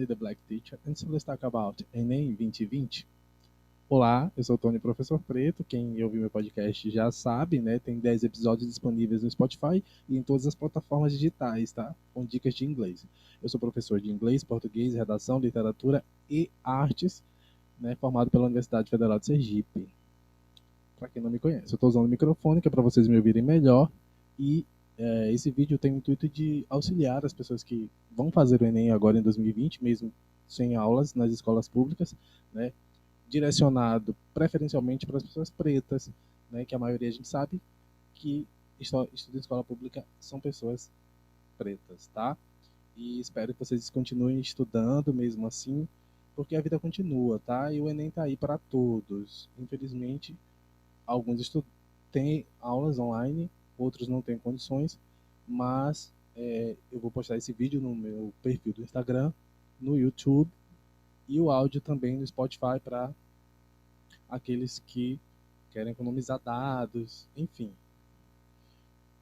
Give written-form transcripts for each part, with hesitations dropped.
Tony the Black Teacher, and so let's talk about Enem 2020. Olá, eu sou o Tony, professor preto. Quem ouviu meu podcast já sabe, né? Tem 10 episódios disponíveis no Spotify e em todas as plataformas digitais, tá? Com dicas de inglês. Eu sou professor de inglês, português, redação, literatura e artes, né? Formado pela Universidade Federal de Sergipe. Para quem não me conhece, eu estou usando o microfone que é para vocês me ouvirem melhor e esse vídeo tem o intuito de auxiliar as pessoas que vão fazer o Enem agora em 2020, mesmo sem aulas nas escolas públicas, né? Direcionado preferencialmente para as pessoas pretas, né? Que a maioria a gente sabe que estuda em escola pública são pessoas pretas, tá? E espero que vocês continuem estudando mesmo assim, porque a vida continua, tá? E o Enem tá aí para todos. Infelizmente, alguns têm aulas online, outros não têm condições, mas eu vou postar esse vídeo no meu perfil do Instagram, no YouTube e o áudio também no Spotify para aqueles que querem economizar dados, enfim.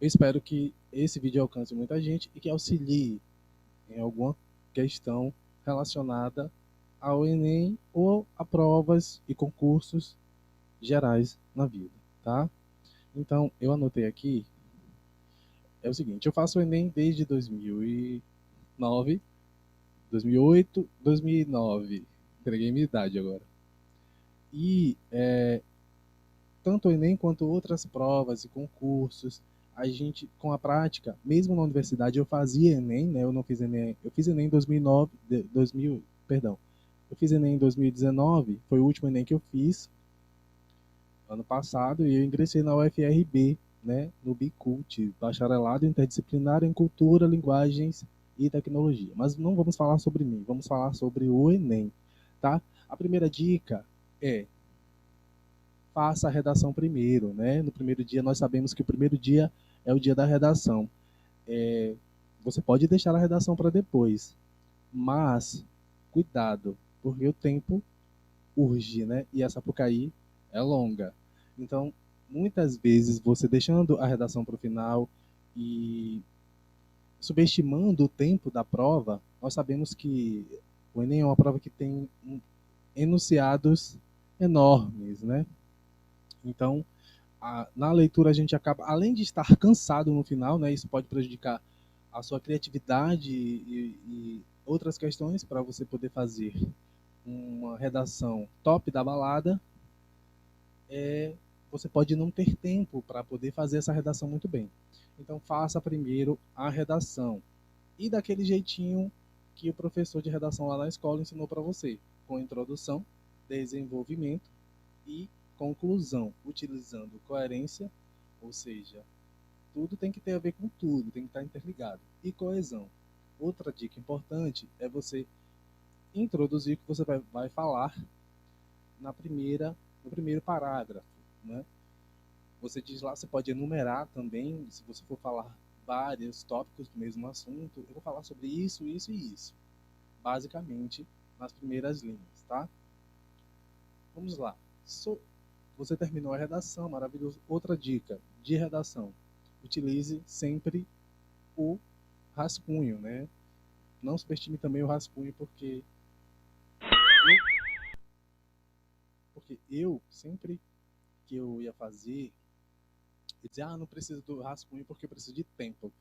Eu espero que esse vídeo alcance muita gente e que auxilie em alguma questão relacionada ao Enem ou a provas e concursos gerais na vida, tá? Então, eu anotei aqui, é o seguinte, eu faço o Enem desde 2009, 2008, 2009, entreguei minha idade agora. E tanto o Enem quanto outras provas e concursos, a gente, com a prática, mesmo na universidade, eu fazia Enem, né? Eu não fiz Enem, eu fiz Enem em 2009, 2000, perdão, eu fiz Enem em 2019, foi o último Enem que eu fiz, ano passado, e eu ingressei na UFRB, né, no Bicult, bacharelado interdisciplinar em cultura, linguagens e tecnologia. Mas não vamos falar sobre mim, vamos falar sobre o Enem, tá? A primeira dica é faça a redação primeiro, né? No primeiro dia, nós sabemos que o primeiro dia é o dia da redação. Você pode deixar a redação para depois, mas cuidado, porque o tempo urge, né? E essa Sapucaí é longa. Então, muitas vezes, você deixando a redação para o final e subestimando o tempo da prova, nós sabemos que o Enem é uma prova que tem enunciados enormes, né? Então, na leitura a gente acaba, além de estar cansado no final, né? Isso pode prejudicar a sua criatividade e outras questões para você poder fazer uma redação top da balada, você pode não ter tempo para poder fazer essa redação muito bem. Então faça primeiro a redação e daquele jeitinho que o professor de redação lá na escola ensinou para você, com introdução, desenvolvimento e conclusão, utilizando coerência, ou seja, tudo tem que ter a ver com tudo, tem que estar interligado, e coesão. Outra dica importante é você introduzir o que você vai falar no primeiro parágrafo, né? Você diz lá, você pode enumerar também, se você for falar vários tópicos do mesmo assunto, eu vou falar sobre isso, isso e isso, basicamente nas primeiras linhas, tá? Vamos lá. Você terminou a redação, maravilhoso. Outra dica de redação: utilize sempre o rascunho, né? Não subestime também o rascunho, porque eu sempre que eu ia fazer, eu dizia, não preciso do rascunho porque eu preciso de tempo.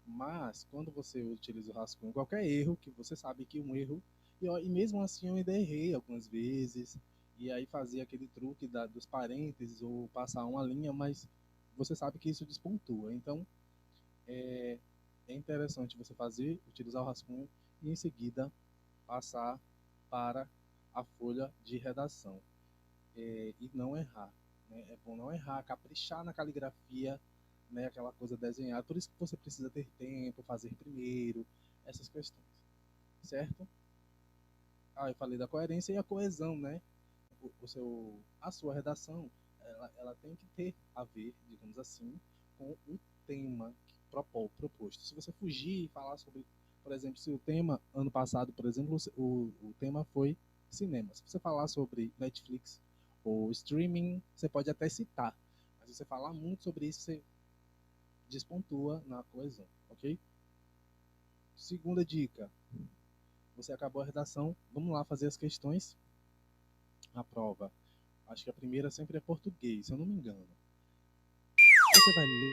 Mas quando você utiliza o rascunho, qualquer erro, que você sabe que um erro, e mesmo assim eu ainda errei algumas vezes, e aí fazia aquele truque dos parênteses ou passar uma linha, mas você sabe que isso despontua. Então é, é interessante você utilizar o rascunho e em seguida passar para a folha de redação. E não errar. Né? É bom não errar, caprichar na caligrafia, né? Aquela coisa desenhada. Por isso que você precisa ter tempo, fazer primeiro, essas questões. Certo? Eu falei da coerência e a coesão, né? A sua redação, ela tem que ter a ver, digamos assim, com o tema proposto. Se você fugir e falar sobre, por exemplo, se o tema, ano passado, por exemplo, o tema foi cinema. Se você falar sobre Netflix ou streaming, você pode até citar. Mas se você falar muito sobre isso, você despontua na coesão, ok? Segunda dica, Você acabou a redação, vamos lá fazer as questões. A prova, acho que a primeira sempre é português, se eu não me engano. Você vai ler.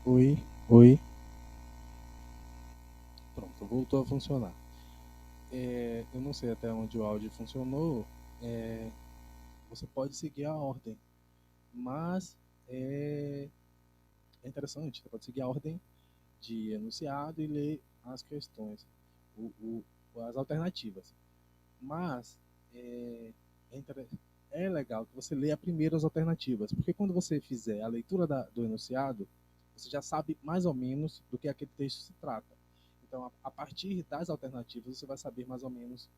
Oi, oi. Pronto, voltou a funcionar. Eu não sei até onde o áudio funcionou. É, você pode seguir a ordem, mas é, é interessante. Você pode seguir a ordem de enunciado e ler as questões, o, o, as alternativas. Mas é, é, é legal que você leia primeiro as alternativas, porque quando você fizer a leitura do enunciado, você já sabe mais ou menos do que aquele texto se trata. Então, a partir das alternativas, você vai saber mais ou menos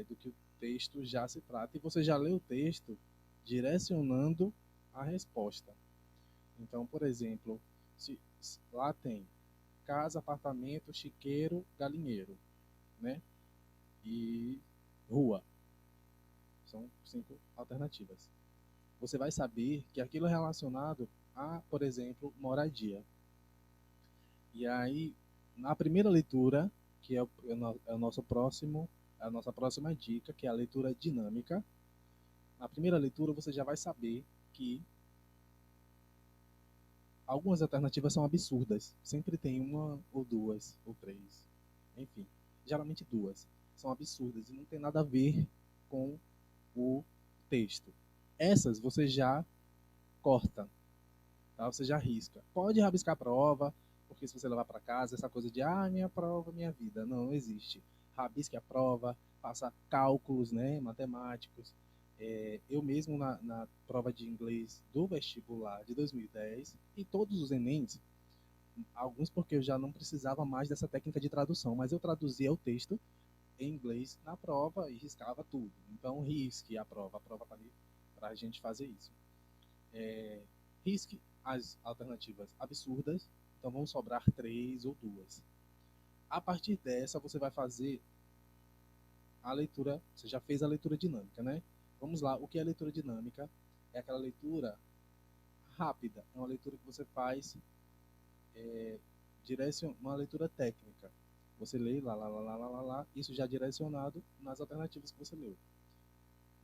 do que o texto já se trata. E você já lê o texto direcionando a resposta. Então, por exemplo, se lá tem casa, apartamento, chiqueiro, galinheiro, né? E rua. São 5 alternativas. Você vai saber que aquilo é relacionado a, por exemplo, moradia. E aí, na primeira leitura, que é o nosso próximo, a nossa próxima dica, que é a leitura dinâmica, na primeira leitura você já vai saber que algumas alternativas são absurdas. Sempre tem uma ou duas ou três. Enfim, geralmente duas. São absurdas e não tem nada a ver com o texto. Essas você já corta, tá? Você já risca. Pode rabiscar a prova, porque se você levar para casa, essa coisa de minha prova, minha vida, não existe. Rabisque a prova, faça cálculos, né, matemáticos. Eu mesmo na prova de inglês do vestibular de 2010 e todos os Enems, alguns porque eu já não precisava mais dessa técnica de tradução, mas eu traduzia o texto em inglês na prova e riscava tudo. Então risque a prova está ali para a gente fazer isso. Risque as alternativas absurdas, então vão sobrar três ou duas. A partir dessa, você vai fazer a leitura, você já fez a leitura dinâmica, né? Vamos lá, o que é leitura dinâmica? É aquela leitura rápida, é uma leitura que você faz, uma leitura técnica. Você lê lá, isso já direcionado nas alternativas que você leu.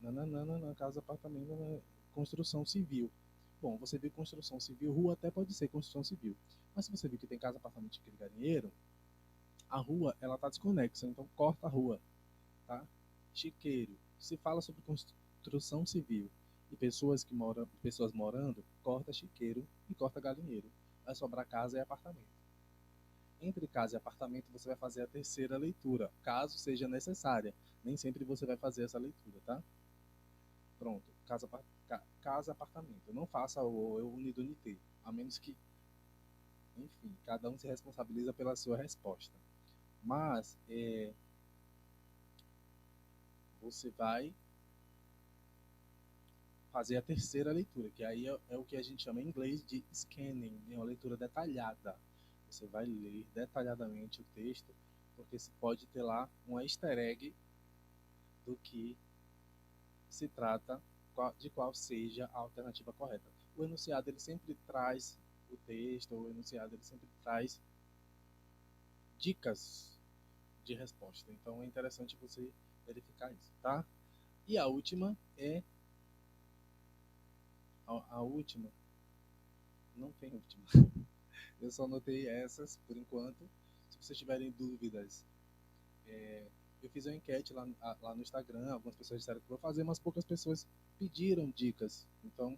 Na casa, apartamento, construção civil. Bom, você viu construção civil, rua até pode ser construção civil. Mas se você viu que tem casa, apartamento e galinheiro, a rua ela está desconexa, então corta a rua, tá? Chiqueiro. Se fala sobre construção civil e pessoas morando, corta chiqueiro e corta galinheiro. Vai sobrar casa e apartamento. Entre casa e apartamento você vai fazer a terceira leitura, caso seja necessária. Nem sempre você vai fazer essa leitura, tá? Pronto, casa, apartamento. Não faça o eu unido unité, a menos que, enfim, cada um se responsabiliza pela sua resposta. Mas você vai fazer a terceira leitura, que aí é o que a gente chama em inglês de scanning, é uma leitura detalhada. Você vai ler detalhadamente o texto, porque se pode ter lá um easter egg do que se trata, de qual seja a alternativa correta. O enunciado ele sempre traz o texto, o enunciado ele sempre traz dicas de resposta. Então é interessante você verificar isso, tá? E a última é a última, não tem última. Eu só anotei essas por enquanto. Se vocês tiverem dúvidas, eu fiz uma enquete lá no Instagram, algumas pessoas disseram que vou fazer, mas poucas pessoas pediram dicas. Então,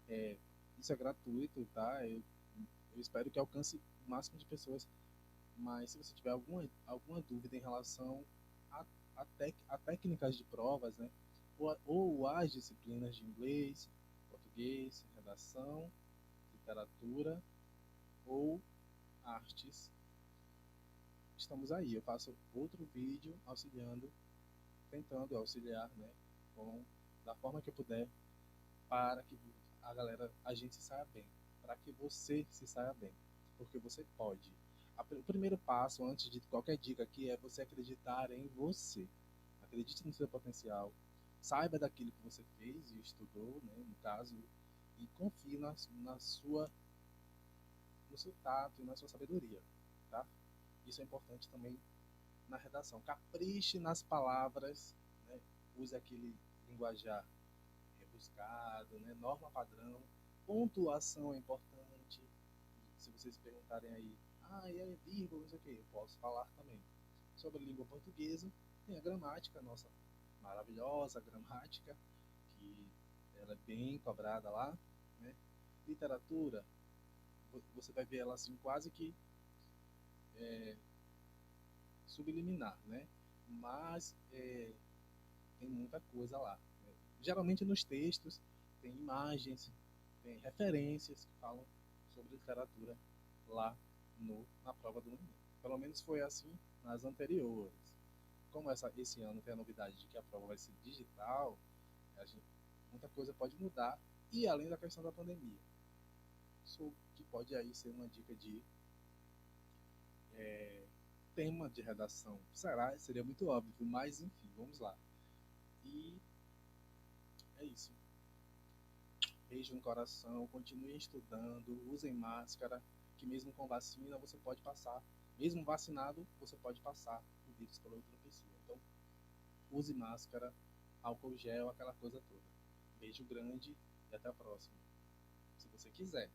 é, isso é gratuito, tá? Eu espero que alcance o máximo de pessoas. Mas se você tiver alguma dúvida em relação a técnicas de provas, né? Ou às disciplinas de inglês, português, redação, literatura ou artes, estamos aí. Eu faço outro vídeo auxiliando, tentando auxiliar, né? Da forma que eu puder, para que a gente se saia bem, para que você se saia bem, porque você pode. O primeiro passo antes de qualquer dica aqui é você acreditar em você. Acredite no seu potencial, saiba daquilo que você fez e estudou, né, no caso, e confie no seu tato e na sua sabedoria, tá? Isso é importante também na redação. Capriche nas palavras, né? Use aquele linguajar rebuscado, né? Norma padrão, pontuação é importante. Se vocês perguntarem aí, e aí, vírgula, não sei o que, eu posso falar também. Sobre a língua portuguesa, tem a gramática, nossa maravilhosa gramática, que ela é bem cobrada lá, né? Literatura, você vai ver ela assim quase que subliminar, né? Mas tem muita coisa lá, né? Geralmente nos textos tem imagens, tem referências que falam sobre literatura lá na prova do Enem. Pelo menos foi assim nas anteriores. Como esse ano tem a novidade de que a prova vai ser digital, muita coisa pode mudar, e além da questão da pandemia. Isso que pode aí ser uma dica de tema de redação. Seria muito óbvio, mas enfim, vamos lá. E é isso. Beijo no coração, continuem estudando, usem máscara, que mesmo com vacina você pode passar. Mesmo vacinado, você pode passar o vírus para outra pessoa. Então, use máscara, álcool gel, aquela coisa toda. Beijo grande e até a próxima. Se você quiser.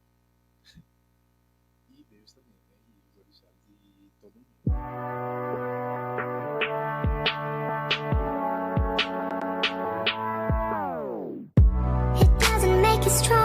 E Deus também, né? E os orixás e todo mundo. It doesn't make you strong.